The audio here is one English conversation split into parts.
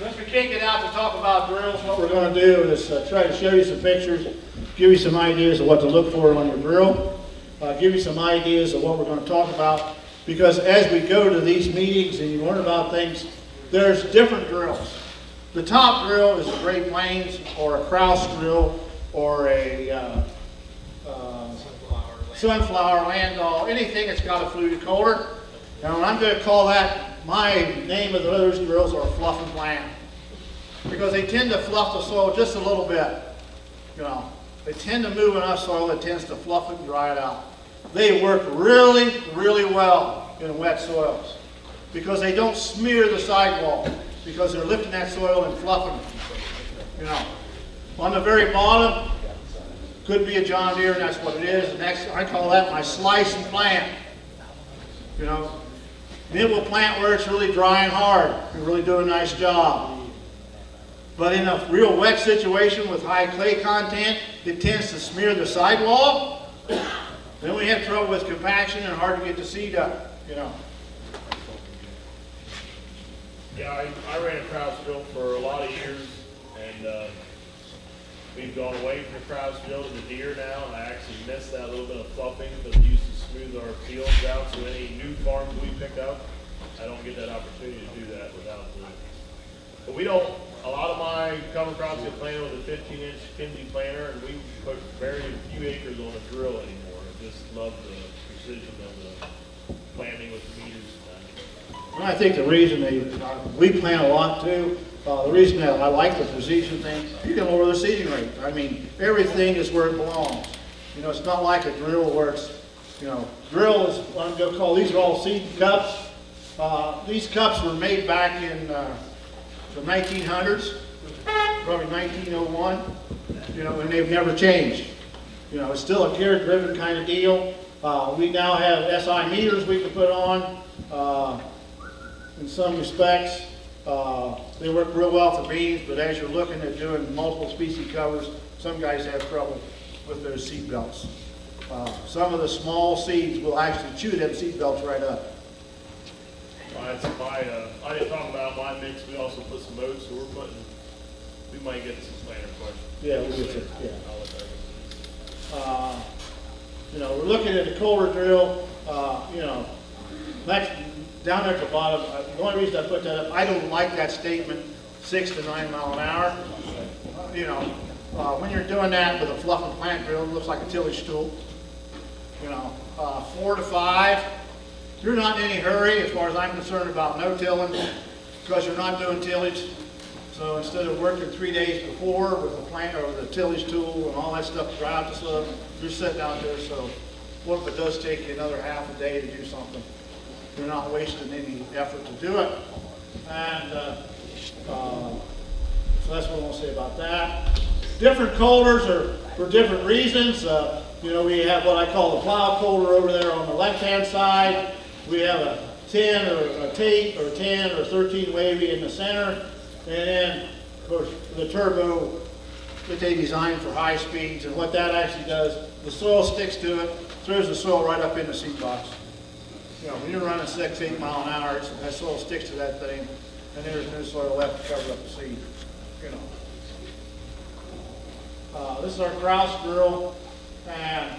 Since we can't get out to talk about drills, what we're going to do is try to show you some pictures, give you some ideas of what to look for on your drill, give you some ideas of what we're going to talk about, because as we go to these meetings and you learn about things, there's different drills. The top drill is a Great Plains or a Krause drill or a sunflower, landau, anything that's got a fluted Coulter. And I'm going to call that, my name of those drills are fluff and plant. Because they tend to fluff the soil just a little bit. You know, they tend to move enough soil that tends to fluff it and dry it out. They work really, really well in wet soils because they don't smear the sidewall because they're lifting that soil and fluffing it. You know, on the very bottom, could be a John Deere, and that's what it is. The next, I call that my slice and plant. You know, then we'll plant where it's really dry and hard and really do a nice job. But in a real wet situation with high clay content, it tends to smear the sidewall. Then we have trouble with compaction and hard to get the seed up, you know. Yeah, I ran a Krause drill for a lot of years, and we've gone away from the Krause drill to the Deere now, and I actually miss that little bit of fluffing because it used to smooth our fields out, so any new farms we pick up, I don't get that opportunity to do that without the... But we don't, a lot of my cover crops get planted with a 15-inch Kinsey planter, and we put very few acres on a drill anymore. I just love the precision of the planting with the meters. And I think the reason we plant a lot too, the reason that I like the precision thing, you can lower the seeding rate. I mean, everything is where it belongs. You know, it's not like a drill where it's, you know, drill is what I'm going to call, these are all seed cups. These cups were made back in the 1900s, probably 1901, you know, and they've never changed. You know, it's still a gear-driven kind of deal. We now have SI meters we can put on. In some respects, they work real well for beans, but as you're looking at doing multiple species covers, some guys have trouble with their seed belts. Some of the small seeds will actually chew them seed belts right up. I didn't talk about my mix. We also put some oats, so we might get some planter questions. Yeah, we'll get some, yeah. You know, we're looking at the Coulter drill, you know, that's down there at the bottom. The only reason I put that up, I don't like that statement, 6 to 9 mile an hour. You know, when you're doing that with a fluff and plant drill, it looks like a tillage tool. You know, 4 to 5. You're not in any hurry as far as I'm concerned about no tilling because you're not doing tillage. So instead of working 3 days before with the plant or the tillage tool and all that stuff to dry out the soil, you're sitting out there. So what if it does take you another half a day to do something? You're not wasting any effort to do it. And so that's what I want to say about that. Different Coulters are for different reasons. You know, we have what I call the plow Coulter over there on the left-hand side. We have a 10 or a Tate or 10 or 13 wavy in the center. And then, of course, the turbo that they designed for high speeds. And what that actually does, the soil sticks to it, throws the soil right up in the seed box. You know, when you're running 6, 8 mile an hour, that soil sticks to that thing, and there's no soil left to cover up the seed. You know, this is our Krause drill, and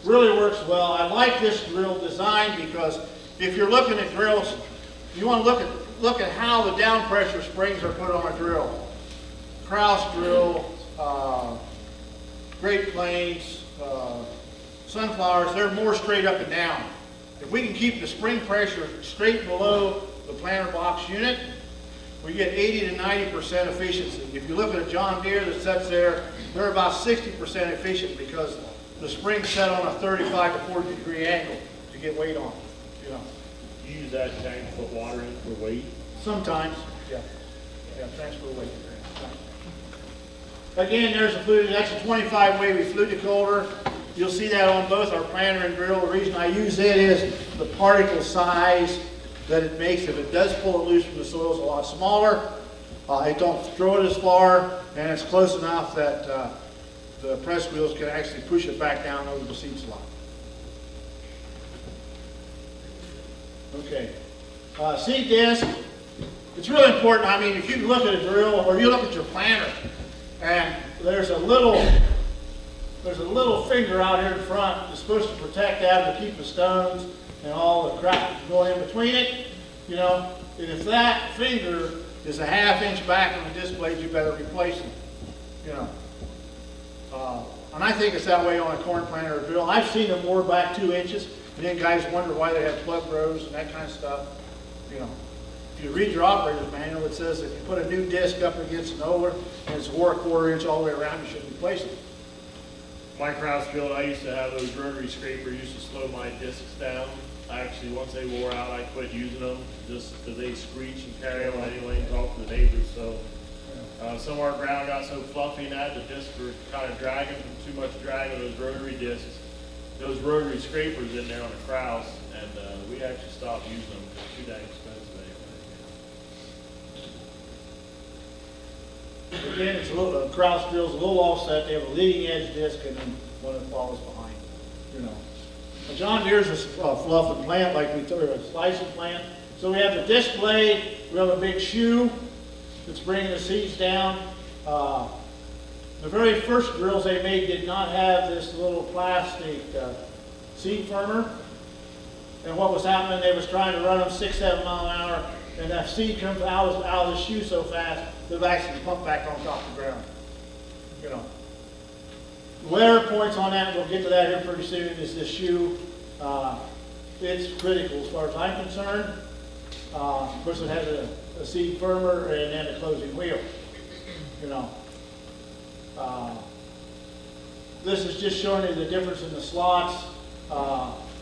really works well. I like this drill design because if you're looking at drills, you want to look at how the down pressure springs are put on a drill. Krause drill, Great Plains, sunflowers, they're more straight up and down. If we can keep the spring pressure straight below the planter box unit, we get 80 to 90% efficiency. If you look at a John Deere that sits there, they're about 60% efficient because the spring's set on a 35 to 40 degree angle to get weight on. You know. You use that tank to put water in for weight? Sometimes, yeah. Yeah, transfer weight. Again, there's a fluted, that's a 25 wavy fluted Coulter. You'll see that on both our planter and drill. The reason I use it is the particle size that it makes. If it does pull it loose from the soil, it's a lot smaller. It don't throw it as far, and it's close enough that the press wheels can actually push it back down over the seed slot. Okay. Seed disc. it's really important. I mean, if you look at a drill or you look at your planter, and there's a little finger out here in front that's supposed to protect that to keep the stones and all the crap going in between it, you know, and if that finger is a ½ inch back on the disc blade, you better replace it, you know. And I think it's that way on a corn planter or drill. I've seen them more back 2 inches, and then guys wonder why they have plug rows and that kind of stuff, you know. If you read your operator's manual, it says if you put a new disc up against an older and it's wore a ¼ inch all the way around, you should replace it. My Kraus drill, I used to have those rotary scrapers, used to slow my discs down. Actually, once they wore out, I quit using them just because they screech and carry on anyway and talk to the neighbors. So some of our ground got so fluffy now, the discs were kind of dragging, too much drag on those rotary discs. Those rotary scrapers in there on the Kraus, and we actually stopped using them because they're too dang expensive anyway. Again, it's a little, Kraus drill's a little offset. They have a leading edge disc and then one that follows behind, you know. A John Deere's a fluffing plant, like we told you, a slicing plant. So we have the disc blade, we have a big shoe that's bringing the seeds down. The very first drills they made did not have this little plastic seed firmer. And what was happening, they was trying to run them 6-7 mile an hour, and that seed comes out of the shoe so fast, they've actually pumped back on top of the ground, you know. Wear points on that, we'll get to that here pretty soon, is this shoe. It's critical as far as I'm concerned. Of course, it has a seed firmer and then a closing wheel, you know. This is just showing you the difference in the slots,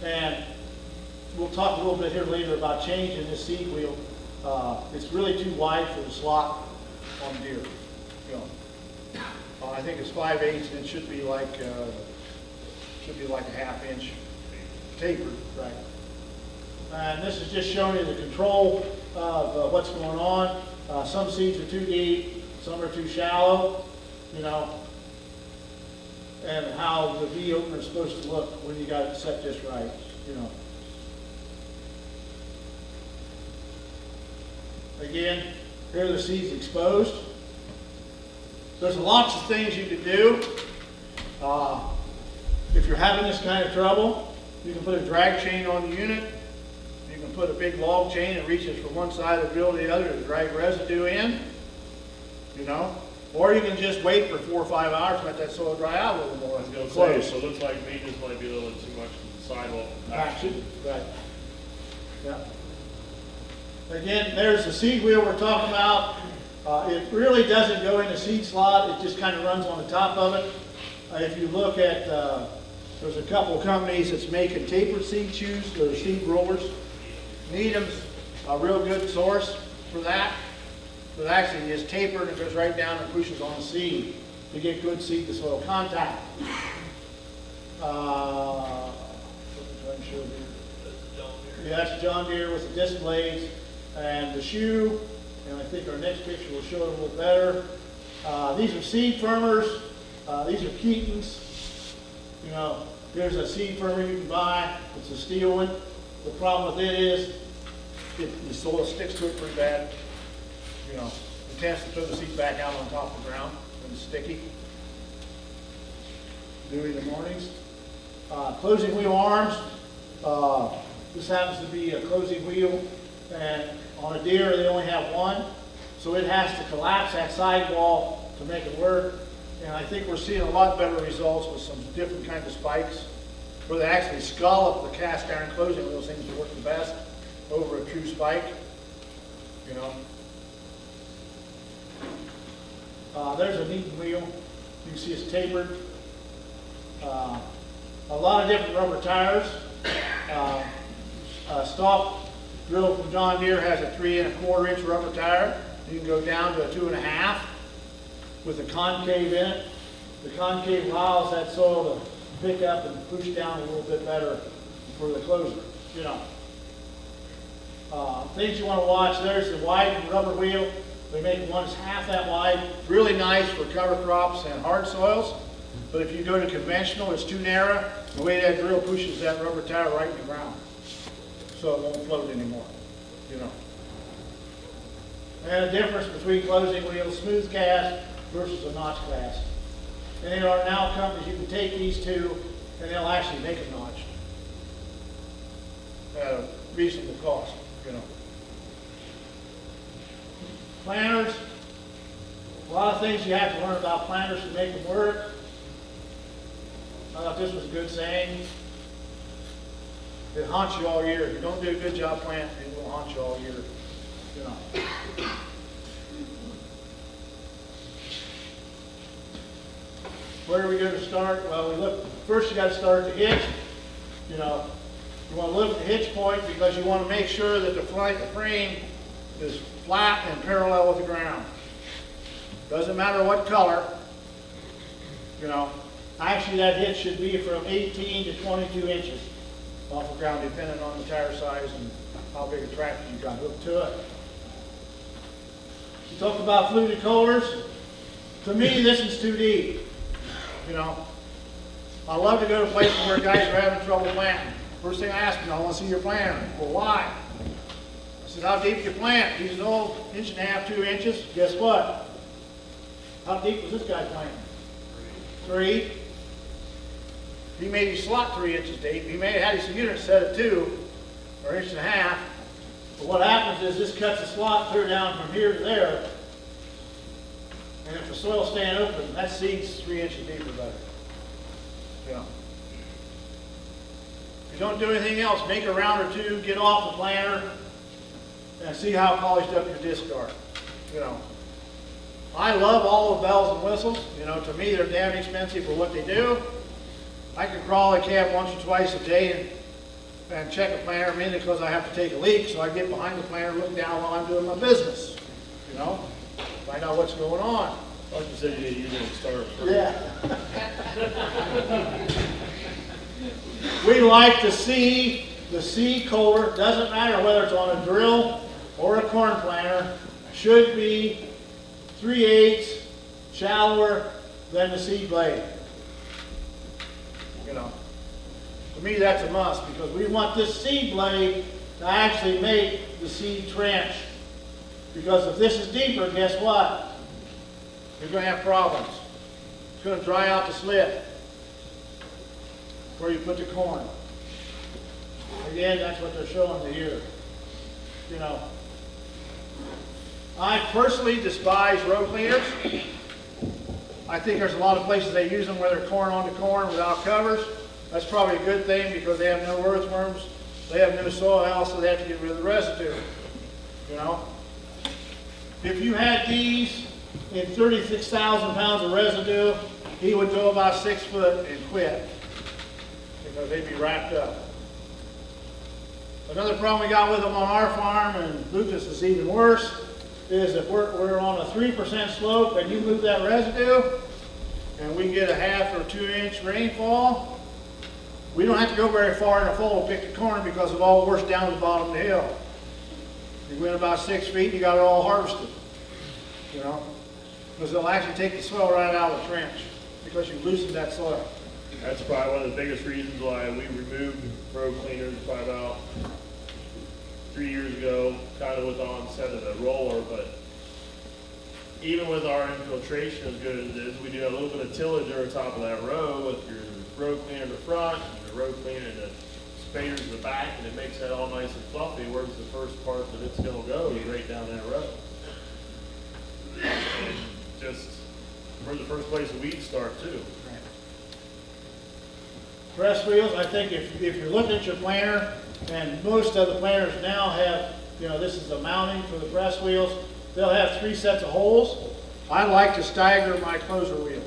and we'll talk a little bit here later about changing this seed wheel. It's really too wide for the slot on Deere, you know. I think it's 5/8, and it should be like a ½ inch tapered, right? And this is just showing you the control of what's going on. Some seeds are too deep, some are too shallow, you know, and how the V opener is supposed to look when you got it set just right, you know. Again, here are the seeds exposed. There's lots of things you can do. If you're having this kind of trouble, you can put a drag chain on the unit. You can put a big log chain that reaches from one side of the drill to the other to drag residue in, you know. Or you can just wait for 4 or 5 hours and let that soil dry out a little more. I was going to say, so it looks like maintenance might be a little too much to the sidewalk action. Right. Yeah. Again, there's the seed wheel we're talking about. It really doesn't go in the seed slot. It just kind of runs on the top of it. If you look at, there's a couple companies that's making tapered seed shoes or seed rollers. Needham's a real good source for that. But actually it's tapered and goes right down and pushes on the seed to get good seed to soil contact. Yeah, that's John Deere with the disc blades and the shoe. And I think our next picture will show it a little better. These are seed firmers. These are Keaton's. You know, there's a seed firmer you can buy. It's a steel one. The problem with it is the soil sticks to it pretty bad. You know, it tends to throw the seed back out on top of the ground when it's sticky. Dewy in the mornings. Closing wheel arms. This happens to be a closing wheel, and on a Deere they only have one, so it has to collapse that sidewall to make it work. And I think we're seeing a lot better results with some different kinds of spikes, where they actually scallop the cast iron closing wheel. Seems to work the best over a true spike, you know. There's a Neaton wheel. You can see it's tapered. A lot of different rubber tires. Stalk drill from John Deere has a 3 1/4 inch rubber tire. You can go down to a 2 1/2 with a concave in it. The concave allows that soil to pick up and push down a little bit better for the closer, you know. Things you want to watch, there's the wide rubber wheel. They make one that's half that wide. Really nice for cover crops and hard soils. But if you go to conventional, it's too narrow. The way that drill pushes that rubber tire right in the ground, so it won't float anymore, you know. and the difference between closing wheels, smooth cast versus a notch cast. And there are now companies you can take these to, and they'll actually make them notched at a reasonable cost, you know. Planters, a lot of things you have to learn about planters to make them work. I thought this was a good saying. It haunts you all year. If you don't do a good job planting, it will haunt you all year. You know. Where are we going to start? Well, we look. First, you got to start at the hitch. You know, you want to look at the hitch point because you want to make sure that the frame is flat and parallel with the ground. Doesn't matter what color. You know, actually that hitch should be from 18 to 22 inches off the ground, depending on the tire size and how big a tractor you got hooked to it. You talk about fluted coulters. To me, this is too deep. You know, I love to go to places where guys are having trouble planting. First thing I ask them, I want to see your planter. Well, why? I said, how deep do you plant? He said, oh, 1.5 to 2 inches. Guess what? How deep was this guy planting? 3. He made his slot 3 inches deep. He may have had his unit set at 2 or 1.5 inches. But what happens is this cuts the slot clear down from here to there. And if the soil's staying open, that seed's 3 inches deeper better. Yeah. If you don't do anything else, make a round or two, get off the planter, and see how polished up your discs are. You know. I love all the bells and whistles. You know, to me, they're damn expensive for what they do. I can crawl a cab once or twice a day and check a planter, mainly because I have to take a leak, so I get behind the planter, look down while I'm doing my business. You know, find out what's going on. Like you said, you didn't start first. Yeah. We like to see the seed coulter, doesn't matter whether it's on a drill or a corn planter, should be 3/8 shallower than the seed blade. You know, to me that's a must because we want this seed blade to actually make the seed trench. Because if this is deeper, guess what? You're going to have problems. It's going to dry out the slit where you put the corn. Again, that's what they're showing to here. You know, I personally despise row cleaners. I think there's a lot of places they use them where they're corn onto corn without covers. That's probably a good thing because they have no earthworms, they have no soil, so they have to get rid of the residue. You know, if you had these in 36,000 pounds of residue, he would go about 6 foot and quit because they'd be wrapped up. Another problem we got with them on our farm, and Lucas is even worse, is if we're on a 3% slope and you move that residue and we get a 1/2 or 2 inch rainfall, we don't have to go very far in the fall to pick the corn because it all works down the bottom of the hill. You went about 6 feet, you got it all harvested. You know, because they'll actually take the soil right out of the trench because you loosened that soil. That's probably one of the biggest reasons why we removed row cleaners probably about 3 years ago, kind of with the onset of the roller. But even with our infiltration as good as it is, we do a little bit of tillage over top of that row with your row cleaner in the front and your row cleaner in the spaders in the back, and it makes that all nice and fluffy. Where's the first part that it's going to go is right down that row. And just, we're the first place the weeds start too. Press wheels, I think if you're looking at your planter, and most of the planters now have, you know, this is the mounting for the press wheels, they'll have 3 sets of holes. I like to stagger my closer wheel.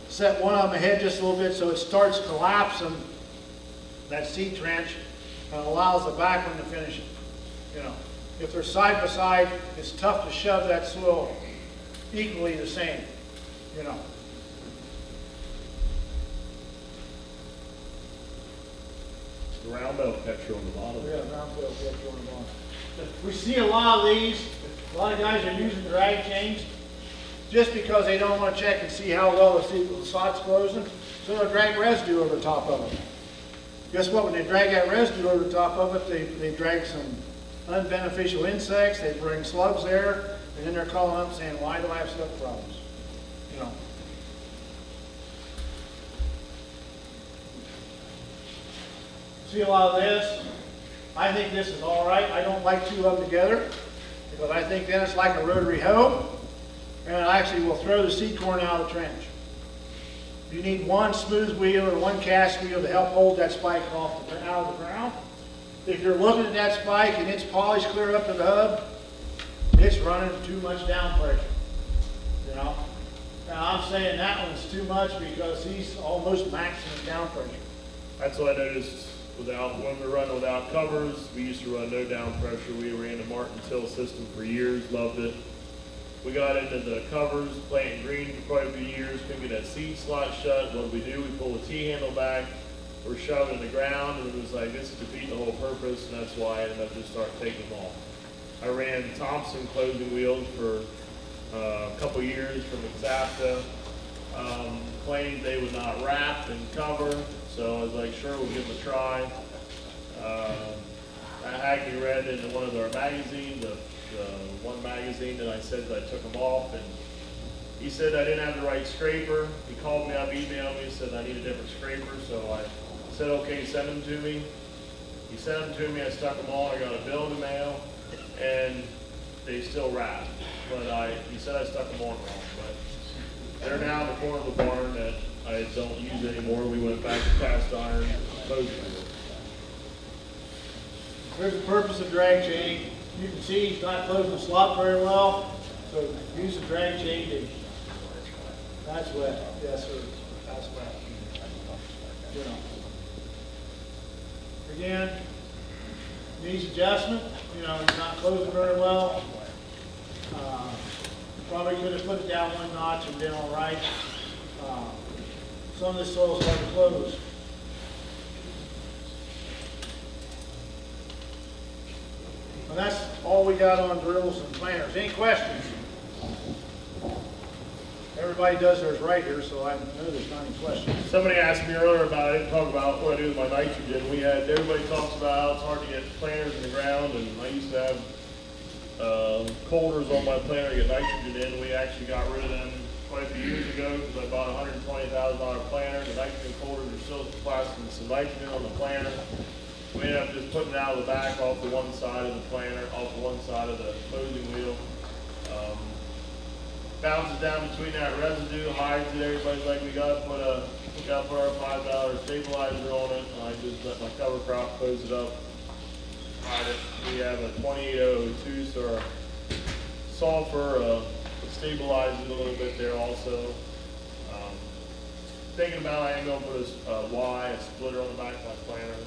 Set one of them ahead just a little bit so it starts collapsing that seed trench and allows the back one to finish it. You know, if they're side by side, it's tough to shove that soil equally the same, you know. The round belt catcher on the bottom. Yeah, round belt catcher on the bottom. We see a lot of these. A lot of guys are using drag chains just because they don't want to check and see how well the slot's closing. So they'll drag residue over the top of it. Guess what? When they drag that residue over the top of it, they drag some unbeneficial insects, they bring slugs there, and then they're calling up saying, why do I have slug problems? You know. See a lot of this. I think this is all right. I don't like two of them together because I think then it's like a rotary hoe, and I actually will throw the seed corn out of the trench. You need one smooth wheel or one cast wheel to help hold that spike out of the ground. If you're looking at that spike and it's polished clear up to the hub, it's running too much down pressure. You know. Now I'm saying that one's too much because he's almost maximum down pressure. That's what I noticed when we run without covers. We used to run no down pressure. We ran the Martin Till system for years, loved it. We got into the covers, planting green for quite a few years, couldn't get that seed slot shut. What do? We pull the T-handle back, we're shoving in the ground, and it was like, this is defeating the whole purpose, and that's why I ended up just start taking them off. I ran Thompson closing wheels for a couple years from Exacta. Claimed they would not wrap and cover, so I was like, sure, we'll give them a try. I Hackney read in one of their magazines, the one magazine that I said that I took them off, and he said I didn't have the right scraper. He called me up, emailed me, said I need a different scraper, so I said, okay, send them to me. He sent them to me, I stuck them on, I got a bill in the mail, and they still wrapped. But he said I stuck them on wrong, but they're now in the corner of the barn that I don't use anymore. We went back to cast iron closing wheels. There's the purpose of drag chain. You can see he's not closing the slot very well, so use the drag chain to, that's wet, yes sir, that's wet. You know. Again, needs adjustment, you know, he's not closing very well. Probably could have put it down one notch and been all right. Some of this soil's hard to close. And that's all we got on drills and planters. Any questions? Everybody does theirs right here, so I know there's not any questions. Somebody asked me earlier about, I didn't talk about what I do with my nitrogen. Everybody talks about how it's hard to get planters in the ground, and I used to have Coulters on my planter to get nitrogen in. We actually got rid of them quite a few years ago because I bought a $120,000 planter. The nitrogen Coulters are still plastic, some nitrogen on the planter. We ended up just putting it out of the back off the one side of the planter, off the one side of the closing wheel. Bounces down between that residue, hides it. Everybody's like, we gotta put our $5 stabilizer on it. And I just let my cover crop close it up, hide it. We have a 28002, so our sulfur stabilizes it a little bit there also. Thinking about I am going to put a Y, a splitter on the back of my planter.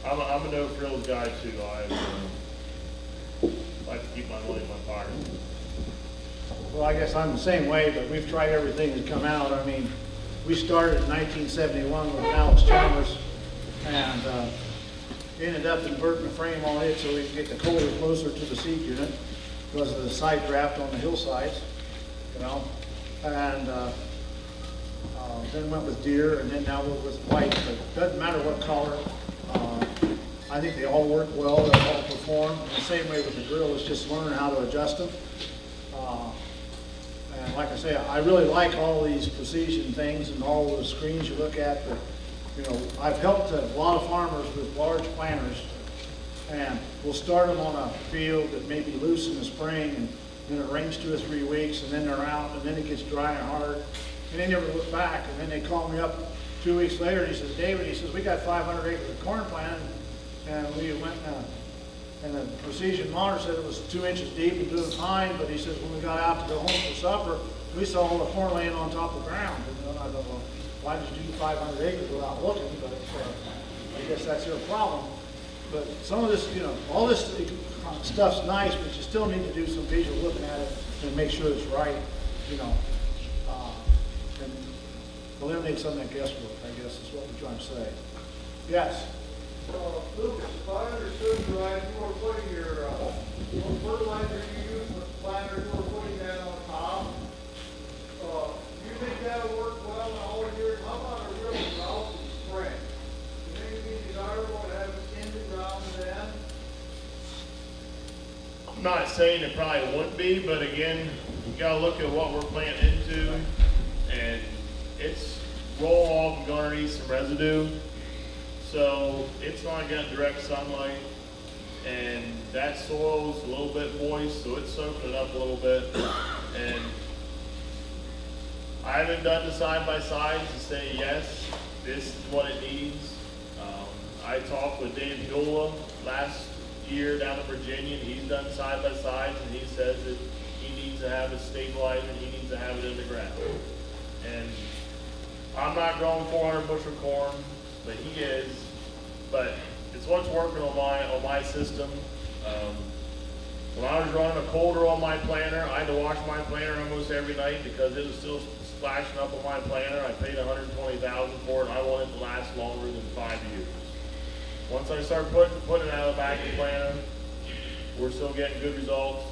But I'm a no frills guy too. I like to keep my money in my pocket. Well, I guess I'm the same way, but we've tried everything to come out. I mean, we started in 1971 with Alex Chalmers, and ended up inverting the frame on it so we could get the Coulter closer to the seed unit because of the side draft on the hillsides, you know. And then went with deer, and then now we're with white. But it doesn't matter what color. I think they all work well. They all perform. And the same way with the drill is just learning how to adjust them. And like I say, I really like all these precision things and all the screens you look at. But you know, I've helped a lot of farmers with large planters, and we'll start them on a field that may be loose in the spring, and then it rains 2 or 3 weeks, and then they're out, and then it gets dry and hard, and they never look back. And then they call me up 2 weeks later, and he says, David, he says, we got 500 acres of corn planted, and we went, and the precision monitor said it was 2 inches deep and doing fine, but he says, when we got out to go home for supper, we saw all the corn laying on top of the ground. And I thought, well, why did you do 500 acres without looking? But I guess that's your problem. But some of this, you know, all this stuff's nice, but you still need to do some visual looking at it and make sure it's right, you know, and eliminate some of that guesswork, I guess is what we're trying to say. Yes? Lucas, if I understood you right, you were putting your fertilizer you use with the planter, you were putting that on top. Do you think that'll work well in all years? How about a real drought in spring? Do you think it'd be desirable to have it in the I'm not saying it probably wouldn't be, but again, you gotta look at what we're planting into, and it's roll off and go underneath some residue. So it's not getting direct sunlight, and that soil's a little bit moist, so it's soaking it up a little bit. And I haven't done the side-by-sides to say, yes, this is what it needs. I talked with Dave Beulah last year down in Virginia, and he's done side-by-sides, and he says that he needs to have it stabilized, and he needs to have it in the ground. And I'm not growing 400 bushel corn, but he is. But it's what's working on my system. When I was running a Coulter on my planter, I had to wash my planter almost every night because it was still splashing up on my planter. I paid $120,000 for it, and I want it to last longer than 5 years. Once I start putting it out of the back of the planter, we're still getting good results,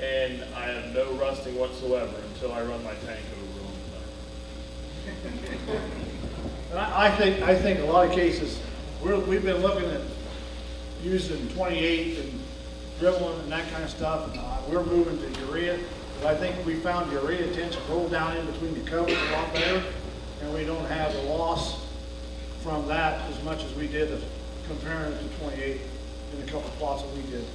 and I have no rusting whatsoever until I run my tank over on the back. And I think a lot of cases, we've been looking at using 28 and dribbling and that kind of stuff. And, we're moving to urea, but I think we found urea tends to roll down in between the covers a lot better, and we don't have the loss from that as much as we did comparing it to 28 in a couple plots that we did.